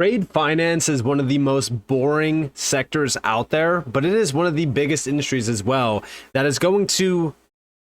Trade finance is one of the most boring sectors out there, but it is one of the biggest industries as well that is going to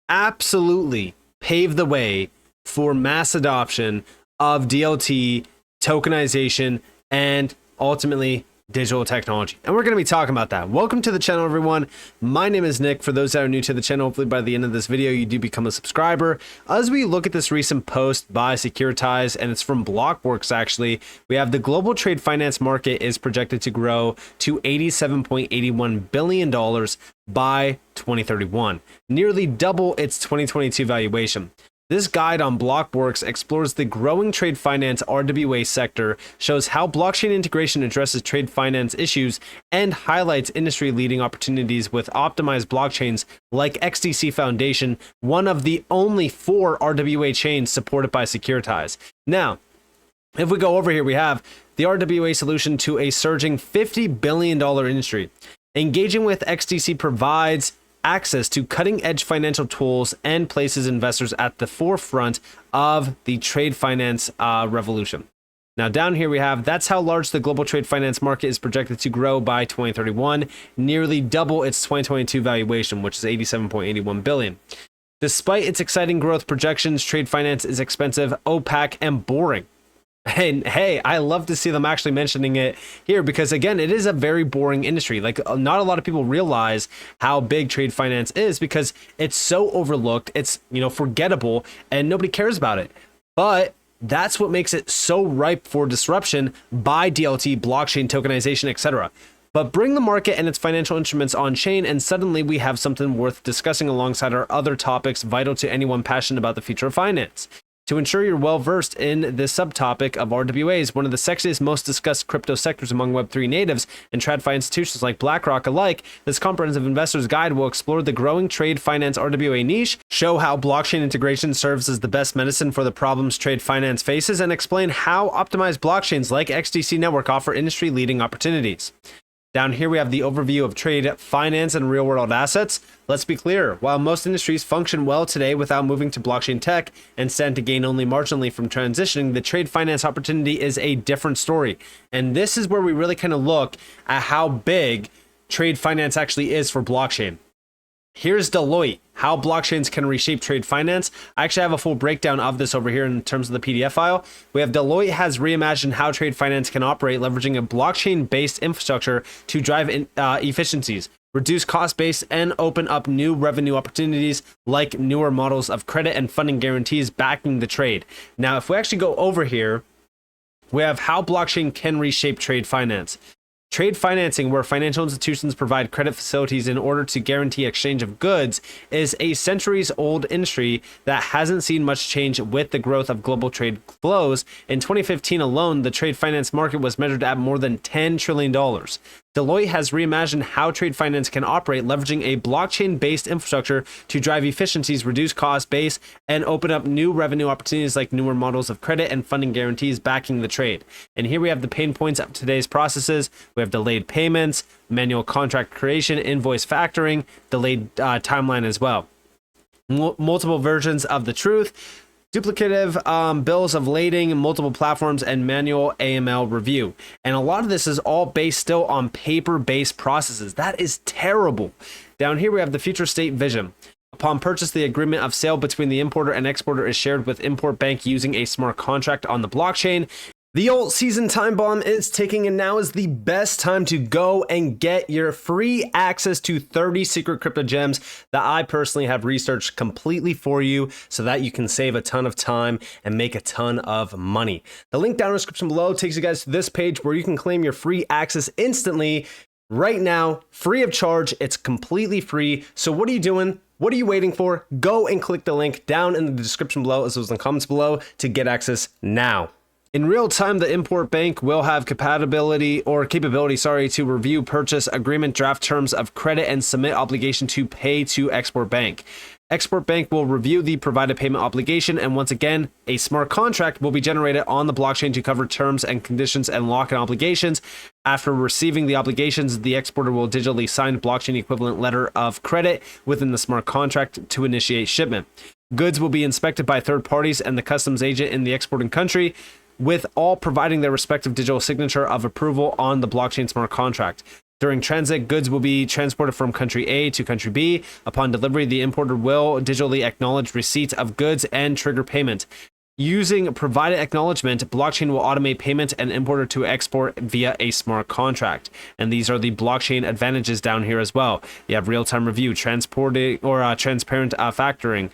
absolutely pave the way for mass adoption of DLT, tokenization, and ultimately digital technology. And we're going to be talking about that. Welcome to the channel, everyone. My name is Nick. For those that are new to the channel, hopefully by the end of this video, you do become a subscriber. As we look at this recent post by Securitize, and it's from Blockworks actually, we have the global trade finance market is projected to grow to $87.81 billion by 2031, nearly double its 2022 valuation. This guide on Blockworks explores the growing trade finance RWA sector, shows how blockchain integration addresses trade finance issues, and highlights industry-leading opportunities with optimized blockchains like XDC Foundation, one of the only 4 RWA chains supported by Securitize. Now, if we go over here, we have the RWA solution to a surging $50 billion industry. Engaging with XDC provides access to cutting-edge financial tools and places investors at the forefront of the trade finance revolution. Now down here we have, that's how large the global trade finance market is projected to grow by 2031, nearly double its 2022 valuation, which is $87.81 billion. Despite its exciting growth projections, trade finance is expensive, opaque, and boring. And hey, I love to see them actually mentioning it here because, again, it is a very boring industry. Like, not a lot of people realize how big trade finance is because it's so overlooked, it's, forgettable, and nobody cares about it. But that's what makes it so ripe for disruption by DLT, blockchain, tokenization, etc. But bring the market and its financial instruments on chain, and suddenly we have something worth discussing alongside our other topics vital to anyone passionate about the future of finance. To ensure you're well versed in this subtopic of RWAs, one of the sexiest, most discussed crypto sectors among Web3 natives and TradFi institutions like BlackRock alike, this comprehensive investor's guide will explore the growing trade finance RWA niche, show how blockchain integration serves as the best medicine for the problems trade finance faces, and explain how optimized blockchains like XDC Network offer industry-leading opportunities. Down here, we have the overview of trade finance and real-world assets. Let's be clear, while most industries function well today without moving to blockchain tech and stand to gain only marginally from transitioning, the trade finance opportunity is a different story. And this is where we really kind of look at how big trade finance actually is for blockchain. Here's Deloitte, how blockchains can reshape trade finance. I actually have a full breakdown of this over here in terms of the PDF file. We have Deloitte has reimagined how trade finance can operate, leveraging a blockchain-based infrastructure to drive efficiencies, reduce cost base, and open up new revenue opportunities like newer models of credit and funding guarantees backing the trade. Now, if we actually go over here, we have how blockchain can reshape trade finance. Trade financing, where financial institutions provide credit facilities in order to guarantee exchange of goods, is a centuries-old industry that hasn't seen much change with the growth of global trade flows. In 2015 alone, the trade finance market was measured at more than $10 trillion. Deloitte has reimagined how trade finance can operate, leveraging a blockchain-based infrastructure to drive efficiencies, reduce cost base, and open up new revenue opportunities like newer models of credit and funding guarantees backing the trade. And here we have the pain points of today's processes. We have delayed payments, manual contract creation, invoice factoring, delayed timeline as well. Multiple versions of the truth, duplicative bills of lading, multiple platforms, and manual AML review. And a lot of this is all based still on paper-based processes. That is terrible. Down here, we have the future state vision. Upon purchase, the agreement of sale between the importer and exporter is shared with import bank using a smart contract on the blockchain. The alt season time bomb is ticking, and now is the best time to go and get your free access to 30 secret crypto gems that I personally have researched completely for you so that you can save a ton of time and make a ton of money. The link down in the description below takes you guys to this page where you can claim your free access instantly right now, free of charge. It's completely free. So what are you doing? What are you waiting for? Go and click the link down in the description below as well as in the comments below to get access now. In real time, the import bank will have capability to review purchase agreement, draft terms of credit, and submit obligation to pay to export bank. Export bank will review the provided payment obligation, and once again, a smart contract will be generated on the blockchain to cover terms and conditions and lock-in obligations. After receiving the obligations, the exporter will digitally sign blockchain equivalent letter of credit within the smart contract to initiate shipment. Goods will be inspected by third parties and the customs agent in the exporting country. with all providing their respective digital signature of approval on the blockchain smart contract. During transit, goods will be transported from country A to country B. Upon delivery, the importer will digitally acknowledge receipt of goods and trigger payment. Using provided acknowledgement, blockchain will automate payment and importer to export via a smart contract. And these are the blockchain advantages down here as well. You have real-time review, transporting or transparent factoring,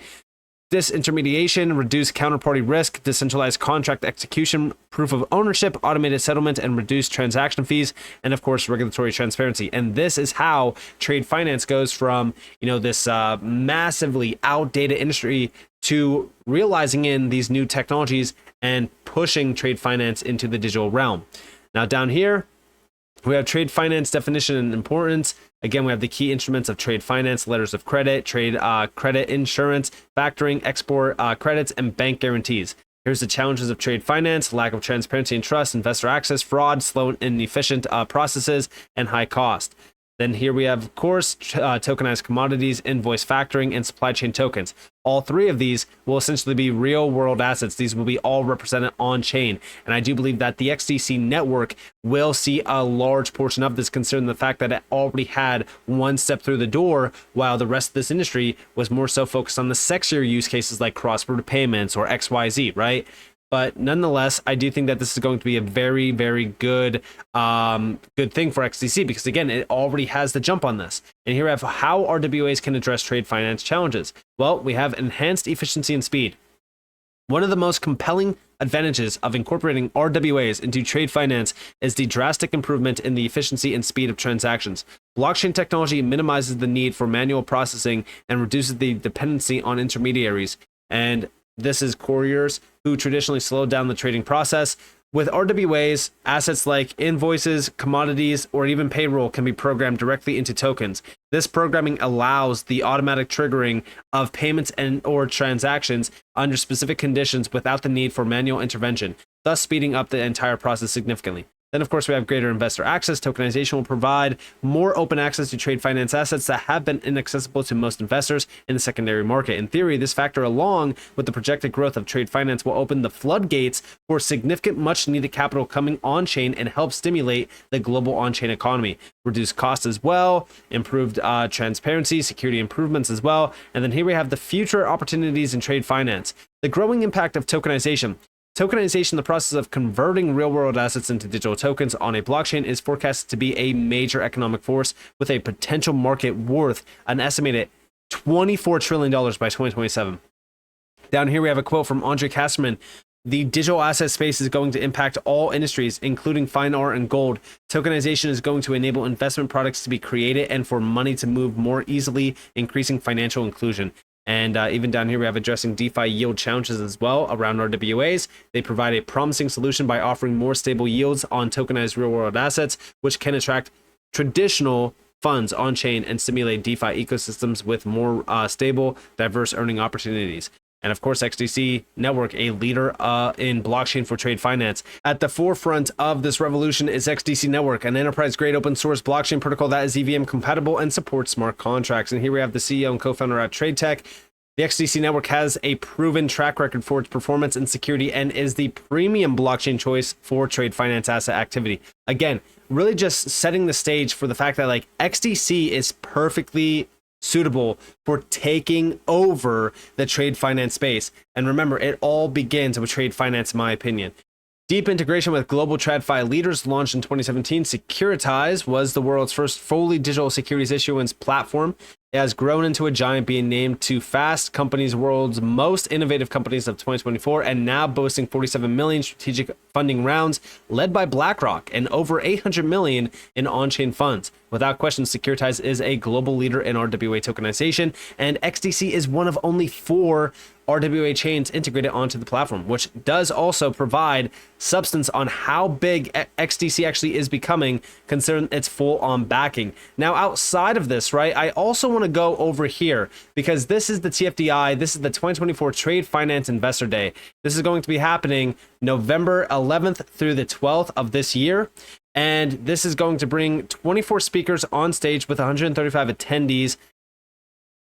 disintermediation, reduced counterparty risk, decentralized contract execution, proof of ownership, automated settlement, and reduced transaction fees, and of course, regulatory transparency. And this is how trade finance goes from, this massively outdated industry to realizing in these new technologies and pushing trade finance into the digital realm. Now down here, we have trade finance definition and importance. Again, we have the key instruments of trade finance, letters of credit, trade credit insurance, factoring, export credits, and bank guarantees. Here's the challenges of trade finance: lack of transparency and trust, investor access, fraud, slow and inefficient processes, and high cost. Then here we have, of course, tokenized commodities, invoice factoring, and supply chain tokens. All three of these will essentially be real world assets. These will be all represented on chain. And I do believe that the XDC network will see a large portion of this, considering the fact that it already had one step through the door, while the rest of this industry was more so focused on the sexier use cases like cross-border payments or XYZ, right? But nonetheless, I do think that this is going to be a very, very good thing for XDC, because again, it already has the jump on this. And here we have how RWAs can address trade finance challenges. Well, we have enhanced efficiency and speed. One of the most compelling advantages of incorporating RWAs into trade finance is the drastic improvement in the efficiency and speed of transactions. Blockchain technology minimizes the need for manual processing and reduces the dependency on intermediaries. And this is couriers who traditionally slowed down the trading process. With RWAs, assets like invoices, commodities, or even payroll can be programmed directly into tokens. This programming allows the automatic triggering of payments and or transactions under specific conditions without the need for manual intervention, thus speeding up the entire process significantly. Then, of course, we have greater investor access. Tokenization will provide more open access to trade finance assets that have been inaccessible to most investors in the secondary market. In theory, this factor, along with the projected growth of trade finance, will open the floodgates for significant, much-needed capital coming on-chain and help stimulate the global on-chain economy. Reduce costs as well, improved transparency, security improvements as well. And then here we have the future opportunities in trade finance. The growing impact of tokenization. Tokenization, the process of converting real-world assets into digital tokens on a blockchain, is forecasted to be a major economic force with a potential market worth an estimated $24 trillion by 2027. Down here, we have a quote from Andre Kasserman. The digital asset space is going to impact all industries, including fine art and gold. Tokenization is going to enable investment products to be created and for money to move more easily, increasing financial inclusion. And even down here, we have addressing DeFi yield challenges as well around RWAs. They provide a promising solution by offering more stable yields on tokenized real-world assets, which can attract traditional funds on-chain and stimulate DeFi ecosystems with more stable, diverse earning opportunities. And of course, XDC Network, a leader in blockchain for trade finance. At the forefront of this revolution is XDC Network, an enterprise-grade open-source blockchain protocol that is EVM compatible and supports smart contracts. And here we have the CEO and co-founder at TradeTech. The XDC Network has a proven track record for its performance and security and is the premium blockchain choice for trade finance asset activity. Again, really just setting the stage for the fact that XDC is perfectly suitable for taking over the trade finance space. And remember, it all begins with trade finance, in my opinion. Deep integration with global TradFi leaders. Launched in 2017, Securitize was the world's first fully digital securities issuance platform. It has grown into a giant, being named to Fast Company's world's most innovative companies of 2024, and now boasting 47 million strategic funding rounds led by BlackRock and over 800 million in on-chain funds. Without question, Securitize is a global leader in RWA tokenization, and XDC is one of only 4 RWA chains integrated onto the platform, which does also provide substance on how big XDC actually is becoming, considering its full-on backing. Now, outside of this, right, I also want to go over here because this is the TFDI. This is the 2024 Trade Finance Investor Day. This is going to be happening November 11th through the 12th of this year. And this is going to bring 24 speakers on stage with 135 attendees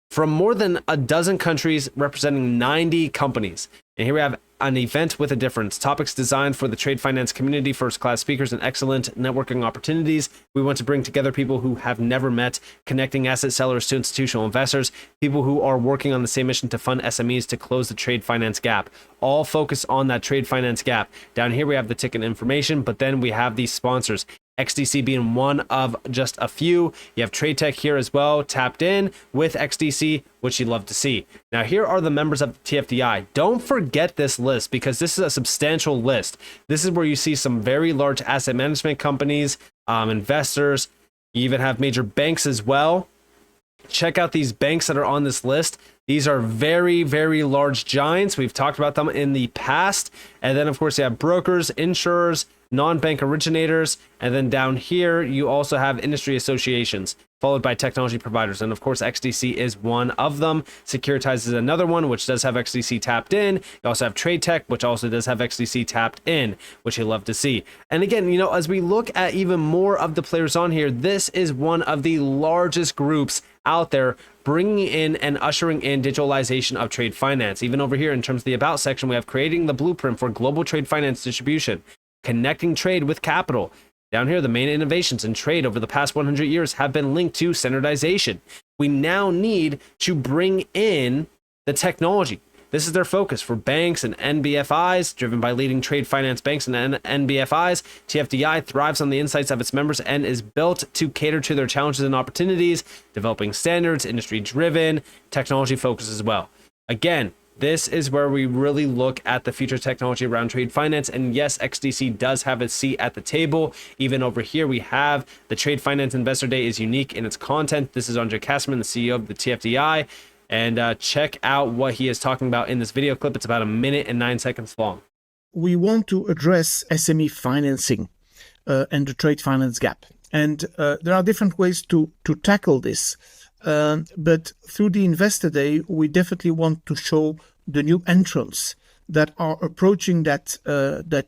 from more than a dozen countries representing 90 companies. And here we have an event with a difference. Topics designed for the trade finance community, first-class speakers, and excellent networking opportunities. We want to bring together people who have never met, connecting asset sellers to institutional investors, people who are working on the same mission to fund SMEs to close the trade finance gap. All focus on that trade finance gap. Down here, we have the ticket information, but then we have these sponsors. XDC being one of just a few. You have Trade Tech here as well, tapped in with XDC, which you'd love to see. Now, here are the members of the TFDI. Don't forget this list because this is a substantial list. This is where you see some very large asset management companies, investors. You even have major banks as well. Check out these banks that are on this list. These are very, very large giants. We've talked about them in the past. And then, of course, you have brokers, insurers, non-bank originators, and then down here you also have industry associations, followed by technology providers. And of course, XDC is one of them. Securitize is another one, which does have XDC tapped in. You also have Trade Tech, which also does have XDC tapped in, which you love to see. And again, you know, as we look at even more of the players on here, this is one of the largest groups out there bringing in and ushering in digitalization of trade finance. Even over here in terms of the About section, we have creating the blueprint for global trade finance distribution, connecting trade with capital. Down here, the main innovations in trade over the past 100 years have been linked to standardization. We now need to bring in the technology. This is their focus for banks and NBFIs, driven by leading trade finance banks and NBFIs. TFDI thrives on the insights of its members and is built to cater to their challenges and opportunities, developing standards, industry-driven, technology focus as well. Again, this is where we really look at the future technology around trade finance. And yes, XDC does have a seat at the table. Even over here, we have the Trade Finance Investor Day is unique in its content. This is Andre Kasserman, the CEO of the TFDI. And check out what he is talking about in this video clip. It's about 1 minute and 9 seconds long. We want to address SME financing and the trade finance gap. And there are different ways to tackle this. But through the Investor Day, we definitely want to show the new entrants that are approaching that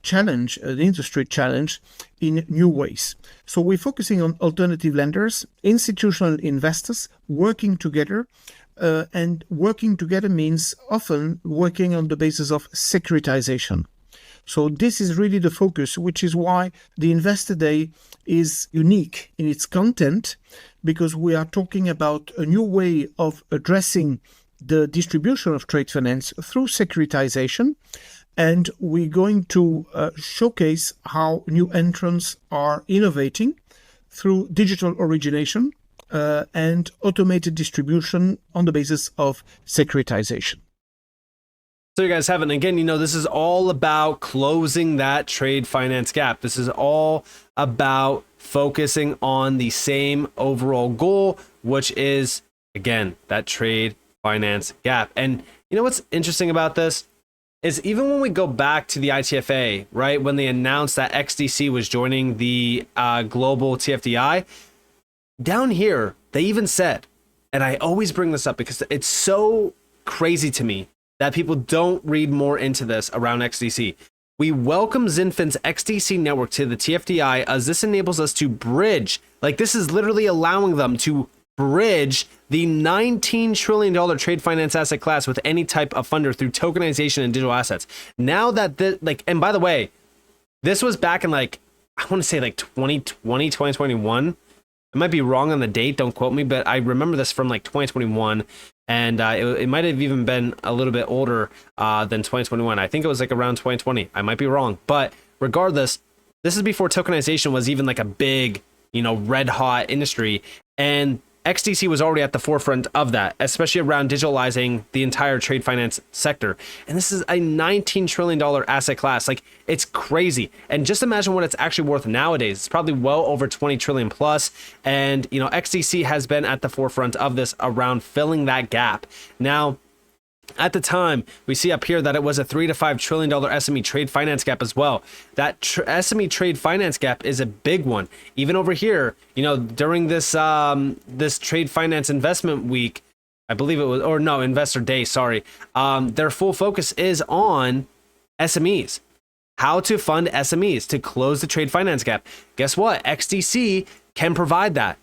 challenge, the industry challenge, in new ways. So we're focusing on alternative lenders, institutional investors working together. And working together means often working on the basis of securitization. So this is really the focus, which is why the Investor Day is unique in its content, because we are talking about a new way of addressing the distribution of trade finance through securitization. And we're going to showcase how new entrants are innovating through digital origination and automated distribution on the basis of securitization. So you guys have it. And again, you know, this is all about closing that trade finance gap. This is all about focusing on the same overall goal, which is, again, that trade finance gap. And you know what's interesting about this is even when we go back to the ITFA, right, when they announced that XDC was joining the global TFDI, down here, they even said, and I always bring this up because it's so crazy to me that people don't read more into this around XDC. We welcome Xinfin's XDC network to the TFDI as this enables us to bridge, like this is literally allowing them to bridge the $19 trillion trade finance asset class with any type of funder through tokenization and digital assets. Now that and by the way, this was back in I want to say 2020, 2021. I might be wrong on the date, don't quote me, but I remember this from 2021. And it might have even been a little bit older than 2021. I think it was around 2020. I might be wrong. But regardless, this is before tokenization was even a big, red hot industry. And XDC was already at the forefront of that, especially around digitalizing the entire trade finance sector. And this is a $19 trillion asset class. It's crazy. And just imagine what it's actually worth nowadays. It's probably well over 20 trillion plus. And, XDC has been at the forefront of this around filling that gap. Now, at the time, we see up here that it was a $3 to $5 trillion SME trade finance gap as well. That SME trade finance gap is a big one. Even over here, during this this trade finance investment week, I believe it was, or no, investor day, sorry. Their full focus is on SMEs. How to fund SMEs to close the trade finance gap. Guess what? XDC can provide that.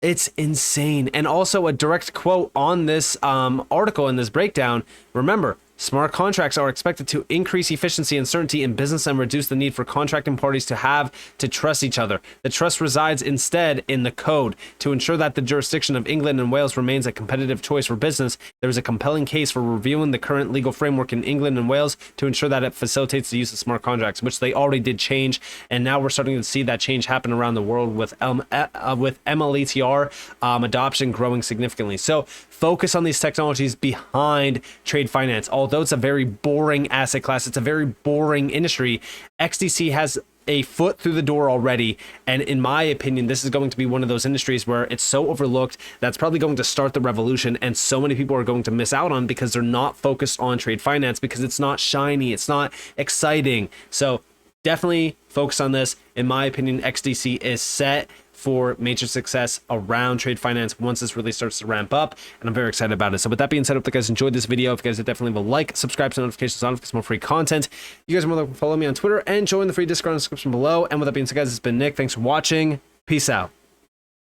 It's insane. And also a direct quote on this article in this breakdown. Remember, Smart contracts are expected to increase efficiency and certainty in business and reduce the need for contracting parties to have to trust each other. The trust resides instead in the code. To ensure that the jurisdiction of England and Wales remains a competitive choice for business, there is a compelling case for reviewing the current legal framework in England and Wales to ensure that it facilitates the use of smart contracts, which they already did change, and now we're starting to see that change happen around the world with MLETR adoption growing significantly. So focus on these technologies behind trade finance. Although it's a very boring asset class, it's a very boring industry, XDC has a foot through the door already, and in my opinion, this is going to be one of those industries where it's so overlooked that's probably going to start the revolution, and so many people are going to miss out on because they're not focused on trade finance, because it's not shiny, it's not exciting. So definitely focus on this. In my opinion, XDC is set for major success around trade finance once this really starts to ramp up, and I'm very excited about it. So with that being said, I hope you guys enjoyed this video. If you guys did, definitely leave a like, subscribe to notifications on for some more free content. You guys are more than welcome to follow me on Twitter and join the free Discord in the description below. And with that being said, guys, it's been Nick. Thanks for watching. Peace out.